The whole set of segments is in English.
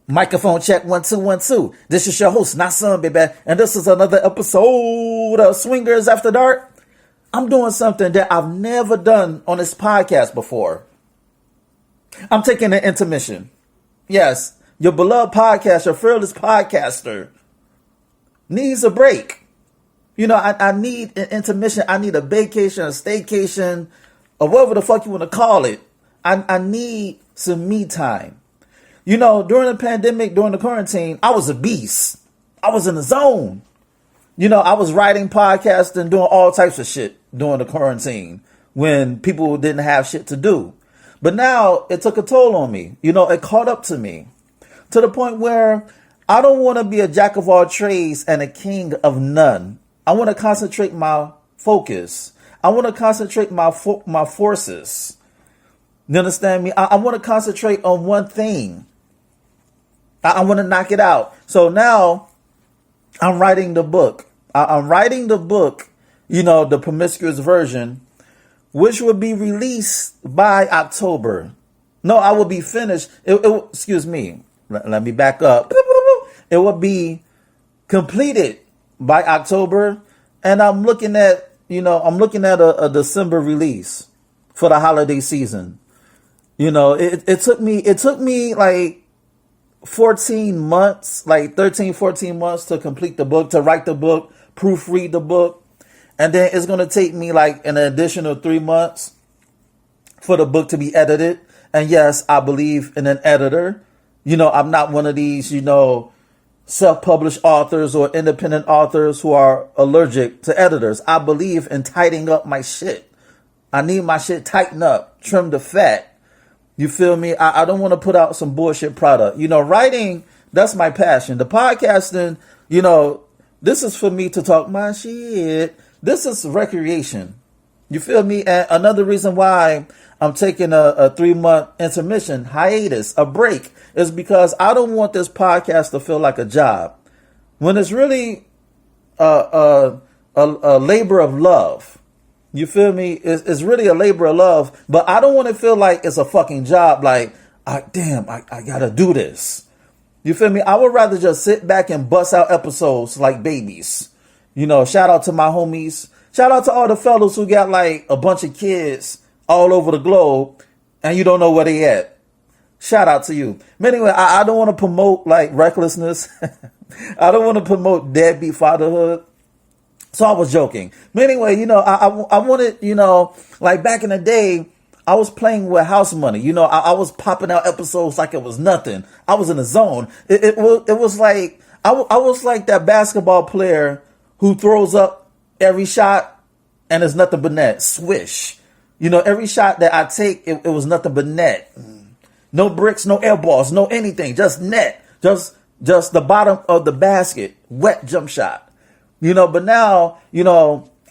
Microphone check 1 2 1 2. This is your host, not son, baby, and this is another episode of Swingers After Dark. I'm doing something that I've never done on this podcast before. I'm taking an intermission. Yes, your beloved podcast, your fearless podcaster, needs a break. You know, I need an intermission. I need a vacation, a staycation, or whatever the fuck you want to call it. I need some me time. You know, during the pandemic, during the quarantine, I was a beast. I was in the zone. You know, I was writing podcasts and doing all types of shit during the quarantine when people didn't have shit to do. But now it took a toll on me. You know, it caught up to me to the point where I don't want to be a jack of all trades and a king of none. I want to concentrate my focus. I want to concentrate my forces. You understand me? I want to concentrate on one thing. I want to knock it out. So now I'm writing the book. I'm writing the book, you know, the promiscuous version, which will be released by October. No, I will be finished. Excuse me. Let me back up. It will be completed by October. And I'm looking at, a December release for the holiday season. You know, it took me like 14 months, like 13, 14 months to complete the book, to write the book, proofread the book. And then it's going to take me like an additional 3 months for the book to be edited. And yes, I believe in an editor. You know, I'm not one of these, self-published authors or independent authors who are allergic to editors. I believe in tightening up my shit. I need my shit tightened up, trim the fat. You feel me? I don't want to put out some bullshit product. You know, writing, that's my passion. The podcasting, this is for me to talk my shit. This is recreation. You feel me? And another reason why I'm taking a 3-month intermission, hiatus, a break, is because I don't want this podcast to feel like a job. When it's really a labor of love. You feel me? It's really a labor of love, but I don't want to feel like it's a fucking job. Like, I gotta do this. You feel me? I would rather just sit back and bust out episodes like babies. You know, shout out to my homies. Shout out to all the fellas who got like a bunch of kids all over the globe and you don't know where they at. Shout out to you. But anyway, I don't want to promote like recklessness. I don't want to promote deadbeat fatherhood. So I was joking. But anyway, I wanted, like back in the day, I was playing with house money. I was popping out episodes like it was nothing. I was in the zone. It was like, I was like that basketball player who throws up every shot and it's nothing but net. Swish. Every shot that I take, it was nothing but net. No bricks, no air balls, no anything. Just net. Just the bottom of the basket. Wet jump shot. But now,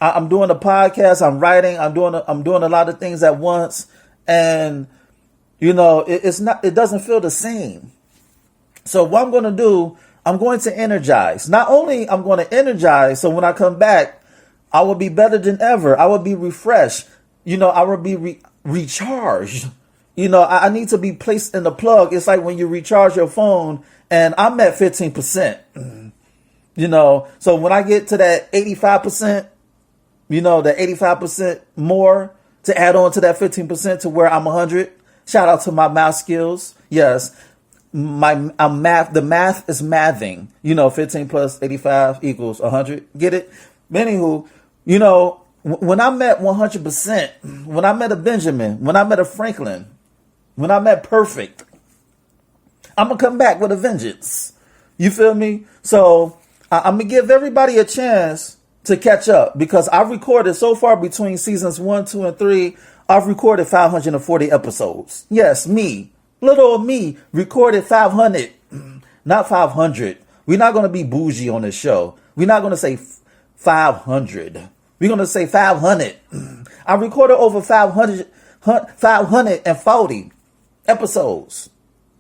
I'm doing a podcast, I'm writing, I'm doing a lot of things at once. And, it doesn't feel the same. So what I'm going to do, I'm going to energize. Not only I'm going to energize, so when I come back, I will be better than ever. I will be refreshed. I will be recharged. I need to be placed in the plug. It's like when you recharge your phone and I'm at 15%. So when I get to that 85%, the 85% more to add on to that 15% to where I'm 100. Shout out to my math skills. Yes, the math is mathing. 15 plus 85 equals 100. Get it? Anywho, when I'm at 100%, when I met a Benjamin, when I met a Franklin, when I met Perfect, I'm going to come back with a vengeance. You feel me? So I'm going to give everybody a chance to catch up because I've recorded so far between seasons 1, 2, and 3. I've recorded 540 episodes. Yes, me, little old me, recorded 500, not 500. We're not going to be bougie on this show. We're not going to say 500. We're going to say 500. I recorded over 540 episodes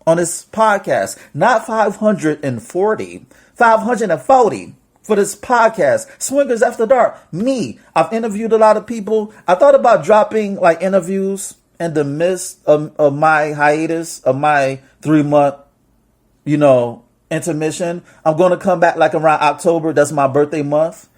on this podcast, not 540. 540 for this podcast, Swingers After Dark. Me, I've interviewed a lot of people. I thought about dropping like interviews in the midst of my hiatus, of my 3-month, intermission. I'm going to come back like around October. That's my birthday month.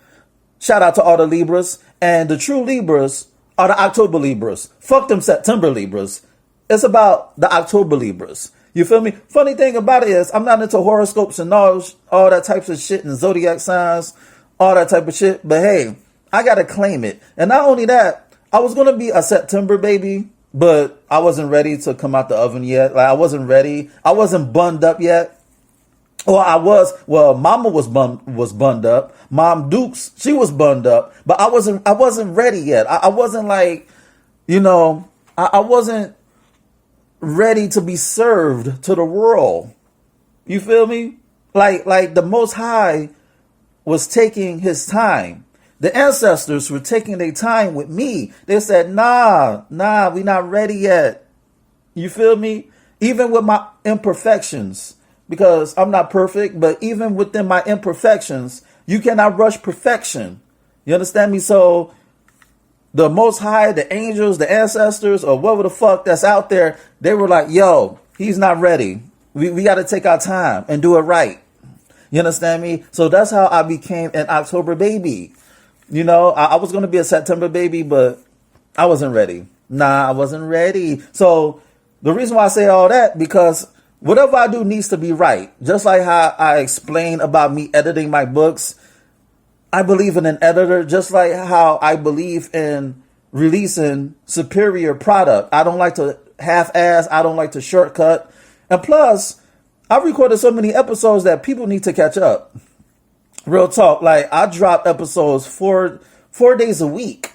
Shout out to all the Libras. And the true Libras are the October Libras. Fuck them September Libras. It's about the October Libras. You feel me? Funny thing about it is I'm not into horoscopes and all that types of shit and zodiac signs, all that type of shit. But hey, I got to claim it. And not only that, I was going to be a September baby, but I wasn't ready to come out the oven yet. Like I wasn't ready. I wasn't bunned up yet. Or I was, well, Mama was bunned up. Mom Dukes, she was bunned up, but I wasn't ready yet. I wasn't like, I wasn't ready to be served to the world. You feel me? Like the Most High was taking his time. The ancestors were taking their time with me. They said, nah, we not ready yet. You feel me? Even with my imperfections, because I'm not perfect, but even within my imperfections, you cannot rush perfection. You understand me? So the Most High, the angels, the ancestors, or whatever the fuck that's out there, they were like, yo, he's not ready. We got to take our time and do it right. You understand me? So that's how I became an October baby. I was going to be a September baby, but I wasn't ready. I wasn't ready. So the reason why I say all that, because whatever I do needs to be right. Just like how I explain about me editing my books, I believe in an editor, just like how I believe in releasing superior product. I don't like to half-ass. I don't like to shortcut. And plus, I've recorded so many episodes that people need to catch up. Real talk. Like I drop episodes four days a week,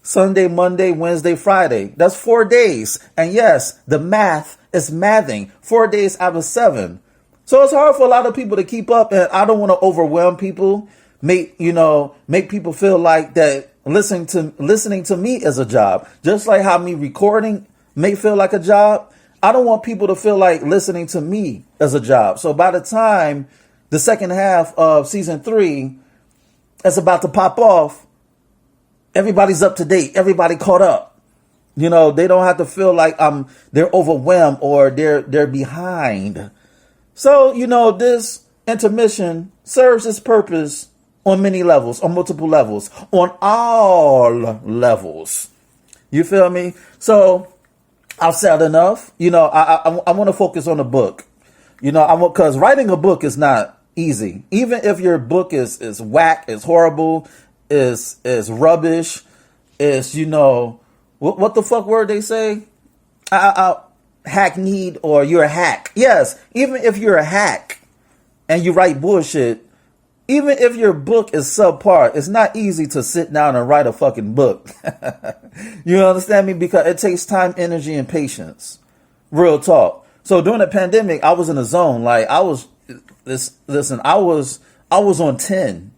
Sunday, Monday, Wednesday, Friday. That's 4 days. And yes, the math is mathing. 4 days out of 7. So it's hard for a lot of people to keep up, and I don't want to overwhelm people, make people feel like that listening to me is a job. Just like how me recording may feel like a job. I don't want people to feel like listening to me is a job. So by the time the second half of season 3 is about to pop off, everybody's up to date. Everybody caught up. They don't have to feel like they're overwhelmed or they're behind. So, this intermission serves its purpose on many levels, on multiple levels, on all levels. You feel me? So I've said enough. I want to focus on the book. Because writing a book is not easy. Even if your book is whack, is horrible, is rubbish, is, what the fuck word they say? Hackneyed, or you're a hack. Yes, even if you're a hack and you write bullshit, even if your book is subpar, it's not easy to sit down and write a fucking book. You understand me? Because it takes time, energy, and patience. Real talk. So during the pandemic, I was in a zone. Like I was on 10.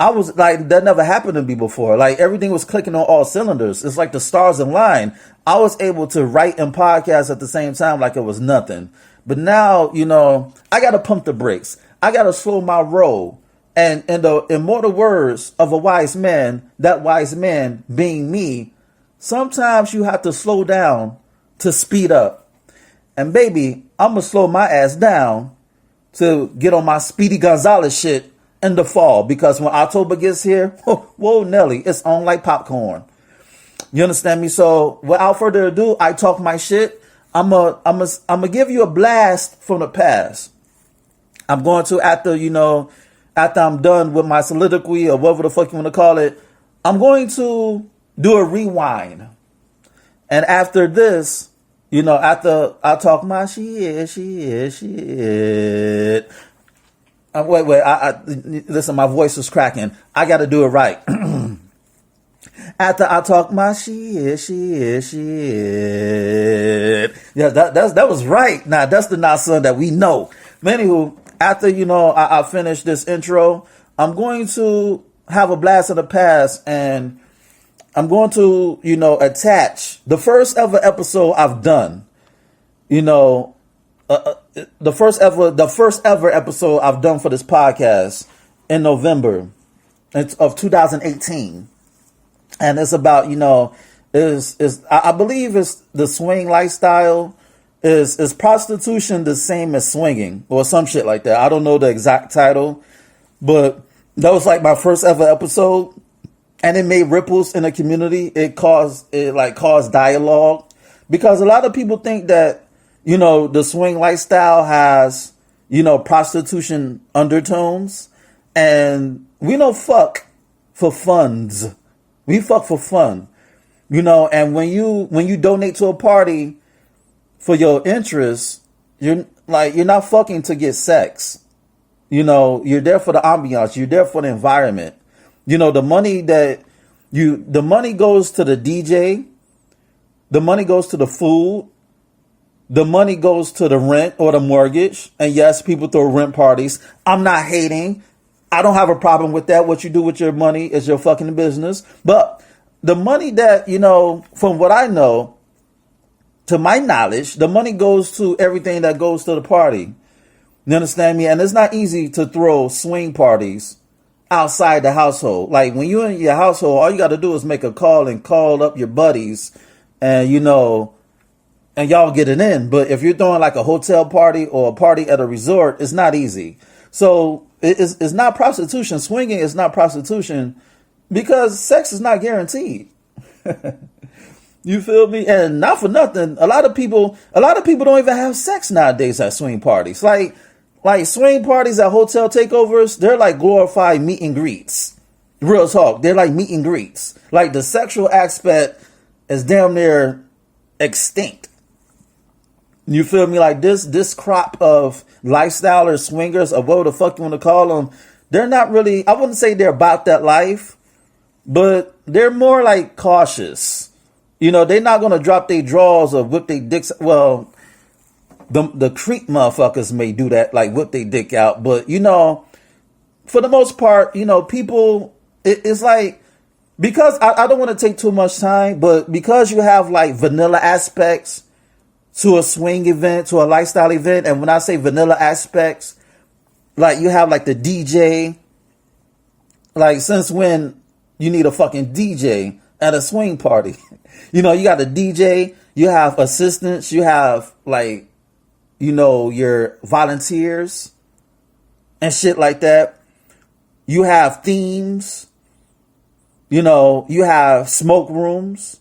I was like, that never happened to me before. Like everything was clicking on all cylinders. It's like the stars aligned. I was able to write and podcast at the same time like it was nothing. But now, I got to pump the brakes. I got to slow my roll. And in the immortal words of a wise man, that wise man being me, sometimes you have to slow down to speed up. And baby, I'm going to slow my ass down to get on my Speedy Gonzalez shit in the fall, because when October gets here, whoa, Nelly, it's on like popcorn. You understand me? So without further ado, I talk my shit. I'm gonna give you a blast from the past. I'm going to, after I'm done with my soliloquy or whatever the fuck you want to call it, I'm going to do a rewind. And after this, after I talk my shit. Wait. Listen, my voice is cracking. I got to do it right. After I talk my shit. Yeah, that was right. Now, that's the Nasan that we know. But anywho, after, I finish this intro, I'm going to have a blast of the past, and I'm going to, attach the first ever episode I've done. The first ever episode I've done for this podcast in November of 2018. And it's about, I believe it's the swing lifestyle, Is prostitution the same as swinging or some shit like that? I don't know the exact title, but that was like my first ever episode, and it made ripples in the community. It caused dialogue, because a lot of people think that, the swing lifestyle has, prostitution undertones, and we don't fuck for funds. We fuck for fun, and when you donate to a party for your interests, you're not fucking to get sex. You're there for the ambiance. You're there for the environment. The money goes to the DJ. The money goes to the food. The money goes to the rent or the mortgage. And yes, people throw rent parties. I'm not hating. I don't have a problem with that. What you do with your money is your fucking business. But the money that, from what I know, to my knowledge, the money goes to everything that goes to the party. You understand me? And it's not easy to throw swing parties outside the household. Like when you're in your household, all you got to do is make a call and call up your buddies, and and y'all get it in. But if you're throwing like a hotel party or a party at a resort, it's not easy. So it's not prostitution. Swinging is not prostitution, because sex is not guaranteed. You feel me? And not for nothing, a lot of people don't even have sex nowadays at swing parties. Like swing parties at hotel takeovers, they're like glorified meet and greets. Real talk, they're like meet and greets. Like the sexual aspect is damn near extinct. You feel me? Like this crop of lifestylers, swingers, or whatever the fuck you want to call them, they're not really, I wouldn't say they're about that life, but they're more like cautious. They're not going to drop their drawers or whip their dicks. Well, the creep motherfuckers may do that, like whip their dick out. But, for the most part, people, it's like, because I don't want to take too much time, but because you have like vanilla aspects to a swing event, to a lifestyle event. And when I say vanilla aspects, like you have like the DJ, like since when you need a fucking DJ at a swing party? You got a DJ, you have assistants, you have like, your volunteers and shit like that. You have themes, you have smoke rooms,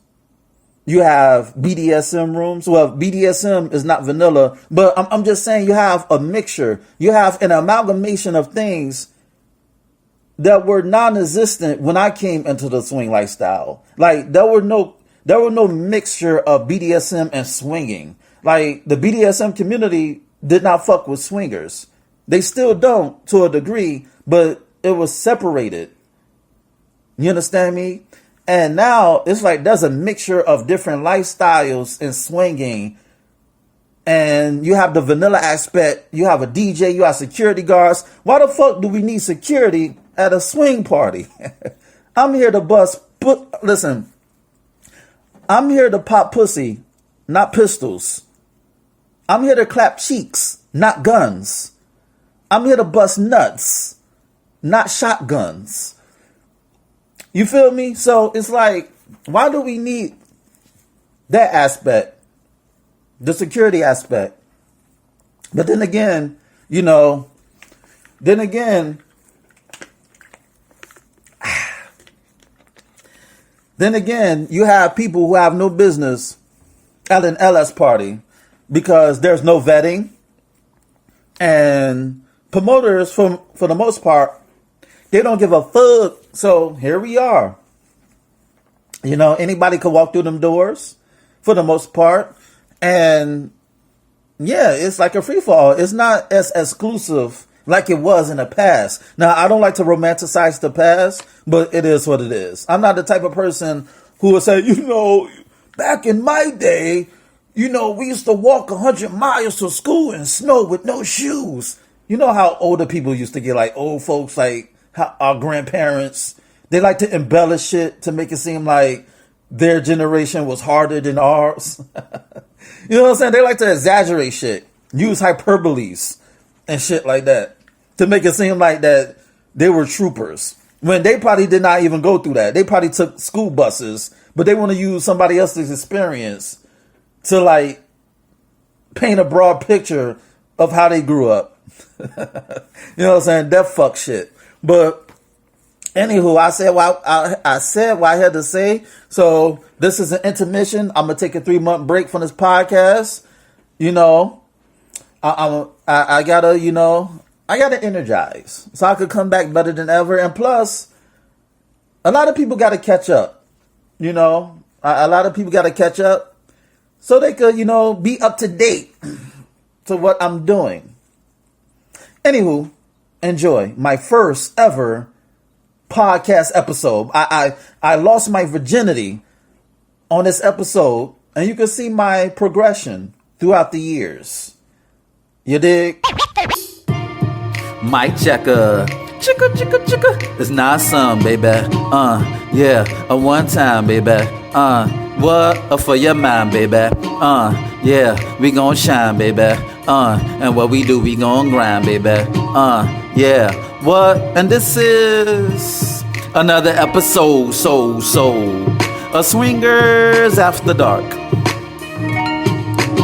you have BDSM rooms. Well, BDSM is not vanilla, but I'm just saying you have a mixture. You have an amalgamation of things that were non-existent when I came into the swing lifestyle. Like there were no mixture of BDSM and swinging. Like the BDSM community did not fuck with swingers. They still don't to a degree, but it was separated. You understand me? And now it's like there's a mixture of different lifestyles in swinging. And you have the vanilla aspect. You have a DJ. You have security guards. Why the fuck do we need security at a swing party? I'm here to listen, I'm here to pop pussy, not pistols. I'm here to clap cheeks, not guns. I'm here to bust nuts, not shotguns. You feel me? So it's like, why do we need that aspect? The security aspect. But then again, then again, you have people who have no business at an LS party because there's no vetting, and promoters, for the most part, they don't give a fuck. So here we are. Anybody could walk through them doors for the most part. And yeah, it's like a free fall. It's not as exclusive like it was in the past. Now, I don't like to romanticize the past, but it is what it is. I'm not the type of person who would say, back in my day, we used to walk 100 miles to school in snow with no shoes. You know how older people used to get, like old folks, like our grandparents, they like to embellish shit to make it seem like their generation was harder than ours. You know what I'm saying? They like to exaggerate shit, use hyperboles and shit like that to make it seem like that they were troopers, when they probably did not even go through that. They probably took school buses, but they want to use somebody else's experience to like paint a broad picture of how they grew up. You know what I'm saying? That fuck shit. But anywho, I said what I had to say. So this is an intermission. I'm gonna take a 3-month break from this podcast. You know, I gotta energize so I could come back better than ever. And plus, a lot of people gotta catch up. You know, a lot of people gotta catch up so they could, be up to date to what I'm doing. Anywho, enjoy my first ever podcast episode. I lost my virginity on this episode, and you can see my progression throughout the years. You dig? Mic checker. Chicka, chicka, chicka. It's not some, baby. Yeah, a one time, baby. What for your mind, baby? Yeah, we gon' shine, baby. And what we do, we gon' grind, baby. Yeah, what? And this is another episode, of Swingers After Dark.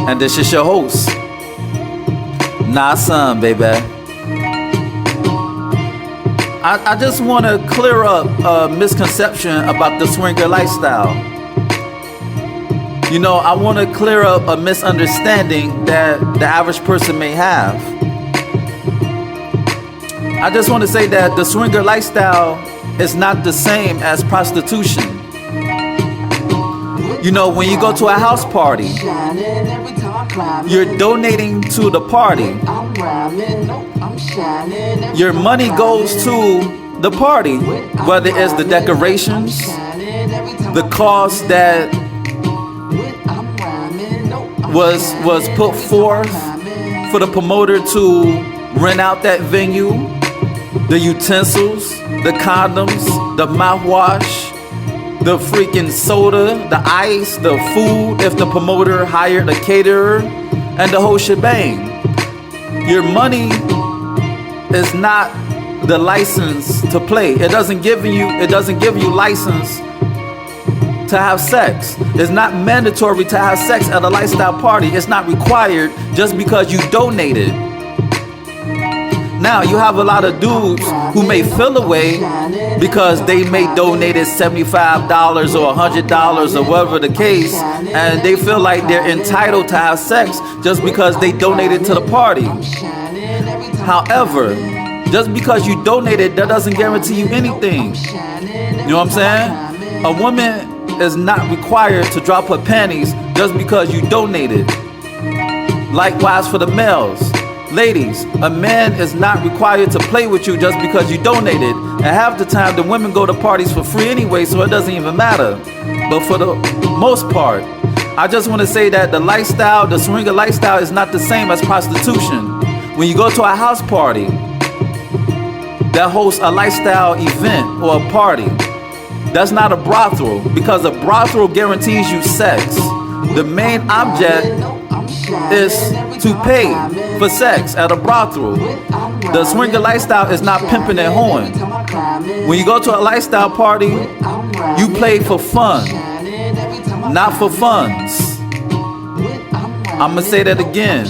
And this is your host, Nah Son, baby. I just want to clear up a misconception about the swinger lifestyle. I want to clear up a misunderstanding that the average person may have. I just want to say that the swinger lifestyle is not the same as prostitution. When you go to a house party, you're donating to the party. Your money goes to the party, whether it's the decorations, the cost that was put forth for the promoter to rent out that venue, the utensils, the condoms, the mouthwash, the freaking soda, the ice, the food, if the promoter hired a caterer, and the whole shebang. Your money is not the license to play. It doesn't give you license to have sex. It's not mandatory to have sex at a lifestyle party. It's not required just because you donated. Now, you have a lot of dudes who may feel away because they may donated $75 or $100 or whatever the case, and they feel like they're entitled to have sex just because they donated to the party. However, just because you donated, that doesn't guarantee you anything. You know what I'm saying? A woman is not required to drop her panties just because you donated. Likewise for the males. Ladies, a man is not required to play with you just because you donated. And half the time, the women go to parties for free anyway, so it doesn't even matter. But for the most part, I just want to say that the swinger lifestyle is not the same as prostitution. When you go to a house party that hosts a lifestyle event or a party, that's not a brothel, because a brothel guarantees you sex. The main object is to pay for sex at a brothel. The swinger lifestyle is not pimping and hoeing. When you go to a lifestyle party, you play for fun, not for funds. I'm gonna say that again.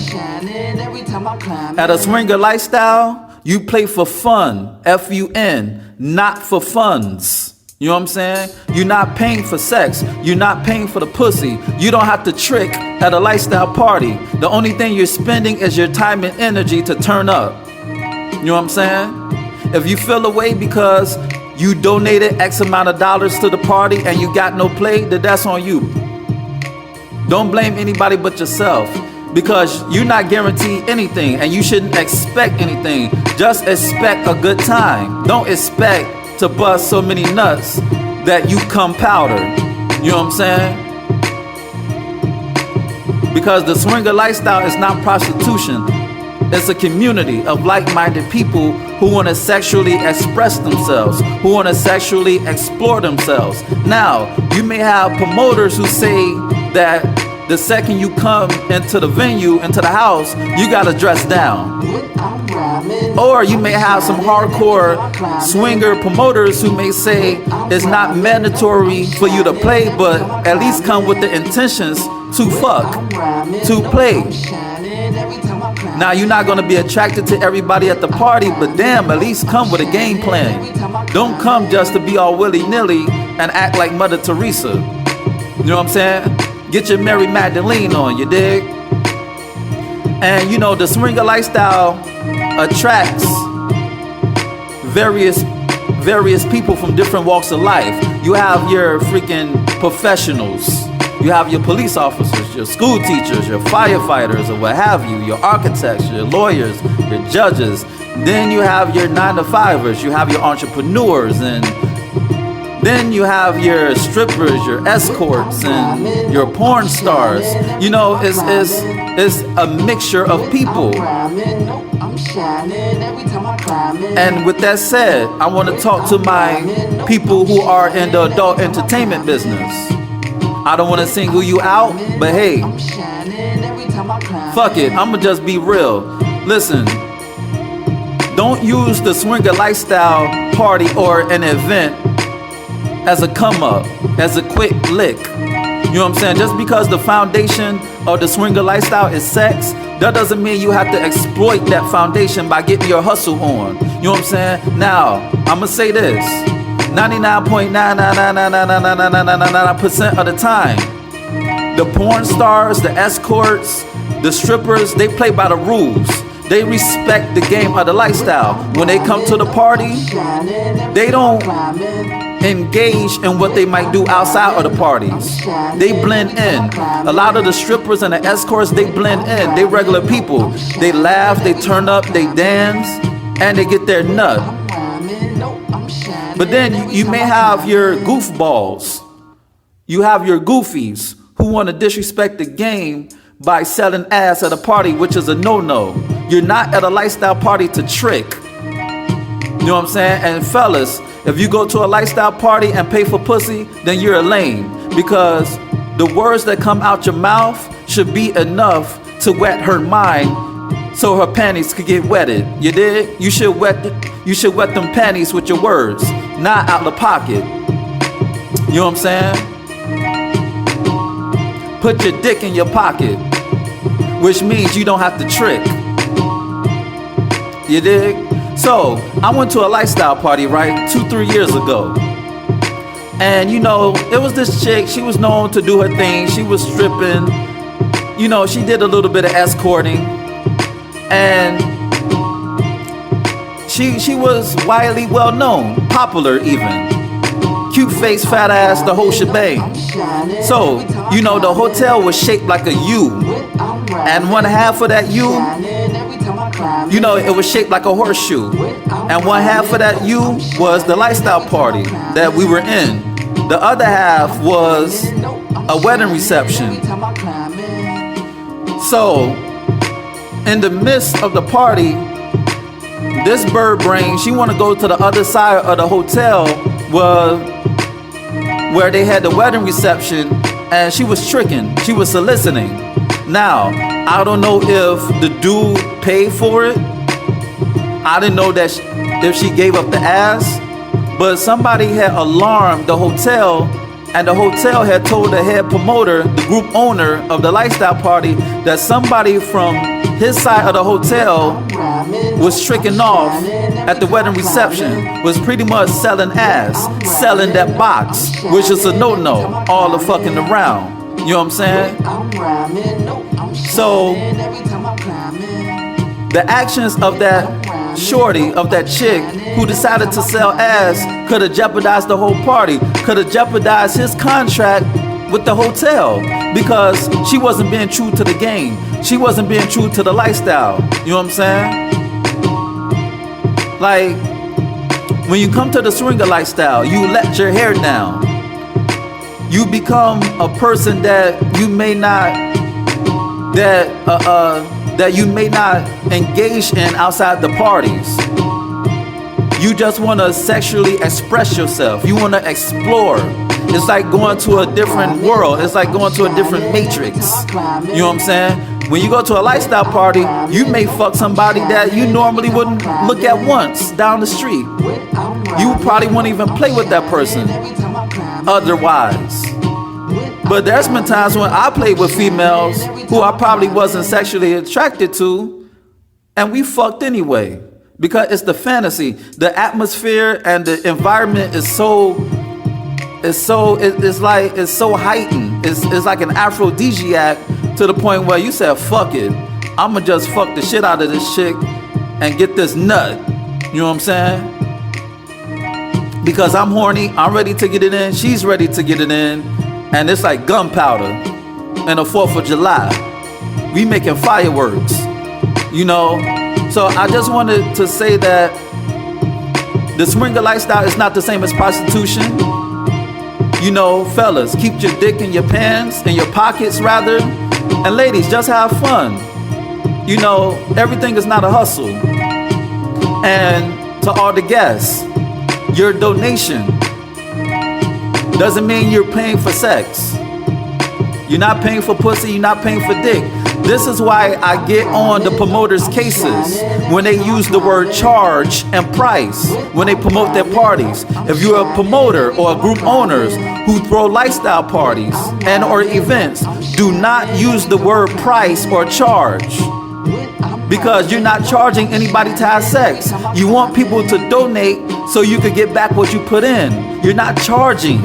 At a swinger lifestyle, you play for fun, F-U-N, not for funds. You know what I'm saying? You're not paying for sex. You're not paying for the pussy. You don't have to trick at a lifestyle party. The only thing you're spending is your time and energy to turn up. You know what I'm saying? If you feel away because you donated X amount of dollars to the party and you got no play, then that's on you. Don't blame anybody but yourself, because you're not guaranteed anything and you shouldn't expect anything. Just expect a good time. Don't expect to bust so many nuts that you come powder. You know what I'm saying? Because the swinger lifestyle is not prostitution. It's a community of like-minded people who want to sexually express themselves, who want to sexually explore themselves. Now, you may have promoters who say that the second you come into the venue, into the house, you gotta dress down. Or you may have some hardcore swinger promoters who may say it's not mandatory for you to play, but at least come with the intentions to fuck, to play. Now, you're not going to be attracted to everybody at the party, but damn, at least come with a game plan. Don't come just to be all willy-nilly and act like Mother Teresa. You know what I'm saying? Get your Mary Magdalene on, you dig? And you know, the swinger lifestyle attracts various people from different walks of life. You have your freaking professionals. You have your police officers, your school teachers, your firefighters, or what have you, your architects, your lawyers, your judges. Then you have your 9-to-5ers, you have your entrepreneurs, and then you have your strippers, your escorts, and your porn stars. You know, it's a mixture of people. And with that said, I want to talk to my people who are in the adult entertainment business. I don't want to single you out, but hey, fuck it, I'ma just be real. Listen, don't use the swinger lifestyle party or an event as a come up, as a quick lick. You know what I'm saying? Just because the foundation of the swinger lifestyle is sex, that doesn't mean you have to exploit that foundation by getting your hustle on. You know what I'm saying? Now, I'ma say this. 99.9999999% of the time, the porn stars, the escorts, the strippers, they play by the rules. They respect the game of the lifestyle. When they come to the party, they don't engage in what they might do outside of the parties. They blend in. A lot of the strippers and the escorts, they blend in. They regular people. They laugh, they turn up, they dance, and they get their nut. But then you may have your goofballs. You have your goofies who want to disrespect the game by selling ass at a party, which is a no-no. You're not at a lifestyle party to trick. You know what I'm saying? And fellas, if you go to a lifestyle party and pay for pussy, then you're a lame. Because the words that come out your mouth should be enough to wet her mind so her panties could get wetted. You dig? You should wet them panties with your words, not out the pocket. You know what I'm saying? Put your dick in your pocket, which means you don't have to trick. You dig? So, I went to a lifestyle party, right, 2-3 years ago. And you know, it was this chick, she was known to do her thing, she was stripping, you know, she did a little bit of escorting. And she was widely well known, popular even. Cute face, fat ass, the whole shebang. So, you know, the hotel was shaped like a U. And one half of that U, you know, it was shaped like a horseshoe. And one half of that U was the lifestyle party that we were in. The other half was a wedding reception. So, in the midst of the party, this bird brain, she want to go to the other side of the hotel where they had the wedding reception, and she was tricking, she was soliciting. Now, I don't know if the dude paid for it. I didn't know that if she gave up the ass, but somebody had alarmed the hotel, and the hotel had told the head promoter, the group owner of the lifestyle party, that somebody from his side of the hotel was tricking off at the wedding reception, was pretty much selling ass, selling that box, which is a no-no, all the fucking around. You know what I'm saying? So, the actions of that shorty, of that chick who decided to sell ass could have jeopardized the whole party, could have jeopardized his contract with the hotel, because she wasn't being true to the game. She wasn't being true to the lifestyle. You know what I'm saying? Like, when you come to the swinger lifestyle, you let your hair down. You become a person that you may not engage in outside the parties. You just want to sexually express yourself. You want to explore. It's like going to a different world. It's like going to a different matrix. You know what I'm saying? When you go to a lifestyle party, you may fuck somebody that you normally wouldn't look at once down the street. You probably won't even play with that person otherwise. But there's been times when I played with females who I probably wasn't sexually attracted to, And we fucked anyway. Because it's the fantasy. The atmosphere and the environment is so heightened. It's like an aphrodisiac to the point where you said, fuck it. I'ma just fuck the shit out of this chick and get this nut. You know what I'm saying? Because I'm horny, I'm ready to get it in, she's ready to get it in, and it's like gunpowder and the 4th of July. We making fireworks, you know? So I just wanted to say that the swinger lifestyle is not the same as prostitution. You know, fellas, keep your dick in your pants, in your pockets rather, and ladies, just have fun. You know, everything is not a hustle. And to all the guests, your donation doesn't mean you're paying for sex. You're not paying for pussy, you're not paying for dick. This is why I get on the promoters' cases when they use the word charge and price when they promote their parties. If you're a promoter or a group owners who throw lifestyle parties and or events, do not use the word price or charge. Because you're not charging anybody to have sex. You want people to donate so you could get back what you put in. You're not charging.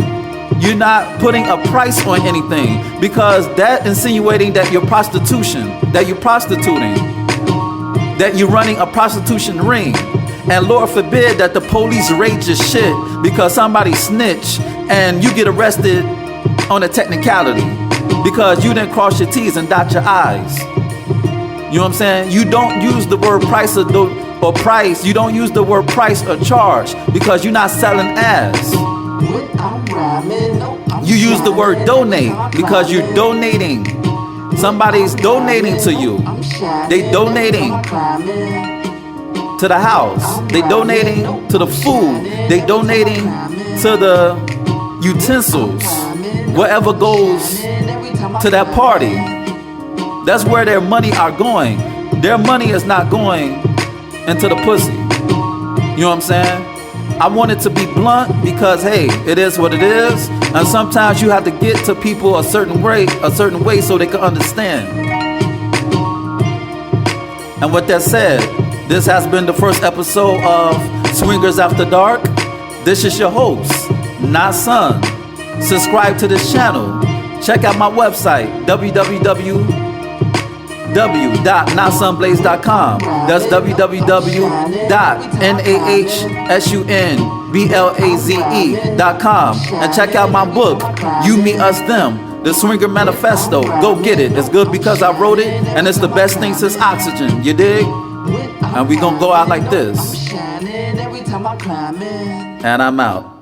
You're not putting a price on anything. Because that insinuating that you're prostitution, that you're prostituting, that you're running a prostitution ring. And Lord forbid that the police raid your shit because somebody snitched and you get arrested on a technicality because you didn't cross your T's and dot your I's. You know what I'm saying? You don't use the word price or price. You don't use the word price or charge because you're not selling ass. You use the word donate because you're donating. Somebody's donating to you. They donating to the house. They donating to the food. They donating to the utensils. Whatever goes to that party. That's where their money are going. Their money is not going into the pussy. You know what I'm saying? I want it to be blunt because, hey, it is what it is. And sometimes you have to get to people a certain way so they can understand. And with that said, this has been the first episode of Swingers After Dark. This is your host, Nasun. Subscribe to this channel. Check out my website, www.nasunblaze.com. That's www.nahsunblaze.com. And check out my book, You Me Us Them, The Swinger Manifesto. Go get it. It's good because I wrote it, and it's the best thing since oxygen. You dig? And we gonna go out like this. And I'm out.